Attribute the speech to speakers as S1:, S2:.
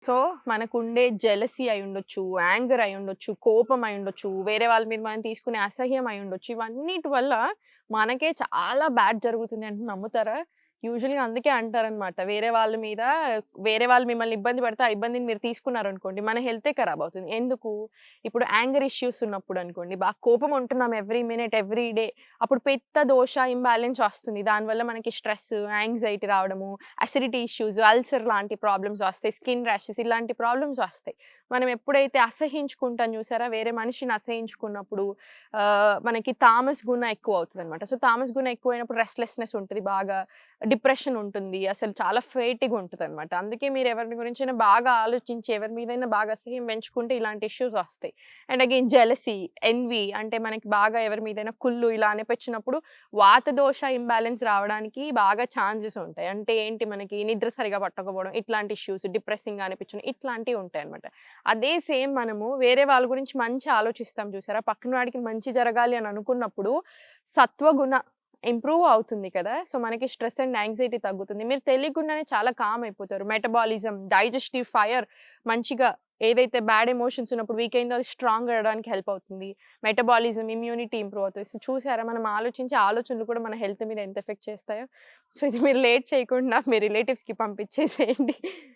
S1: So, మనకుండే jealousy అయ్యుండొచ్చు, anger అయ్యుండొచ్చు, కోపం అయ్యుండొచ్చు, వేరే వాళ్ళ మీద మనం తీసుకునే అసహ్యం అయ్యుండొచ్చు. ఇవన్నిటి వల్ల మనకే చాలా బ్యాడ్ జరుగుతుంది అంటే నమ్ముతారా? యూజువల్‌గా అందుకే అంటారనమాట. వేరే వాళ్ళు మిమ్మల్ని ఇబ్బంది పెడితే, ఆ ఇబ్బందిని మీరు తీసుకున్నారనుకోండి, మన హెల్తే ఖరాబవుతుంది. ఎందుకు? ఇప్పుడు యాంగర్ ఇష్యూస్ ఉన్నప్పుడనుకోండి, బాగా కోపం ఉంటున్నాం ఎవ్రీ మినిట్, ఎవ్రీ డే. అప్పుడు పిత్త దోష ఇంబాలెన్స్ వస్తుంది. దానివల్ల మనకి స్ట్రెస్, యాంగ్జైటీ రావడము, అసిడిటీ ఇష్యూస్, అల్సర్ లాంటి ప్రాబ్లమ్స్ వస్తాయి. స్కిన్ ర్యాషెస్ ఇలాంటి ప్రాబ్లమ్స్ వస్తాయి. మనం ఎప్పుడైతే అసహించుకుంటాం చూసారా? వేరే మనిషిని అసహించుకున్నప్పుడు మనకి తామస్ గుణ ఎక్కువవుతదనమాట. సో, తామస్ గుణ ఎక్కువైనప్పుడు రెస్ట్‌లెస్‌నెస్ ఉంటది బాగా. డిప్రెషన్ ఉంటుంది. అసలు చాలా ఫేటిగ్ ఉంటదనమాట. అందుకే మీరు ఎవరి గురించైనా బాగా ఆలోచించి, ఎవరి మీదైనా బాగా అసహ్యం పెంచుకుంటే ఇలాంటి ఇష్యూస్ వస్తాయి. అండ్ అగైన్ జెలసీ, ఎన్వీ అంటే మనకి బాగా ఎవరి మీదైనా కుళ్ళు ఇలా అనిపించినప్పుడు వాత దోష ఇంబాలెన్స్ రావడానికి బాగా ఛాన్సెస్ ఉంటాయి. అంటే ఏంటి మనకి నిద్ర సరిగ్గా పట్టకపోవడం, ఇట్లాంటి ఇష్యూస్, డిప్రెసింగ్‌గా అనిపించడం ఇట్లాంటివి ఉంటాయన్నమాట. అదే సేమ్ మనము వేరే వాళ్ళ గురించి మంచి ఆలోచిస్తాం చూసారా? పక్కన వాడికి మంచి జరగాలి అని అనుకున్నప్పుడు సత్వగుణ ఇంప్రూవ్ అవుతుంది కదా! సో, మనకి స్ట్రెస్ అండ్ యాంక్సైటీ తగ్గుతుంది. మీరు తెలియకుండానే చాలా కామ్ అయిపోతారు. మెటబాలిజం, డైజెస్టివ్ ఫైర్ మంచిగా ఏదైతే బ్యాడ్ ఎమోషన్స్ ఉన్నప్పుడు వీక్ అయిందో అది స్ట్రాంగ్ అవ్వడానికి హెల్ప్ అవుతుంది. మెటబాలిజం, ఇమ్యూనిటీ ఇంప్రూవ్ అవుతది. సో, చూసారా మనం ఆలోచించే ఆలోచనలు కూడా మన హెల్త్ మీద ఎంత ఎఫెక్ట్ చేస్తాయో. సో, ఇది మీరు లేట్ చేయకుండా మీ రిలేటివ్స్‌కి పంపించేసేయండి.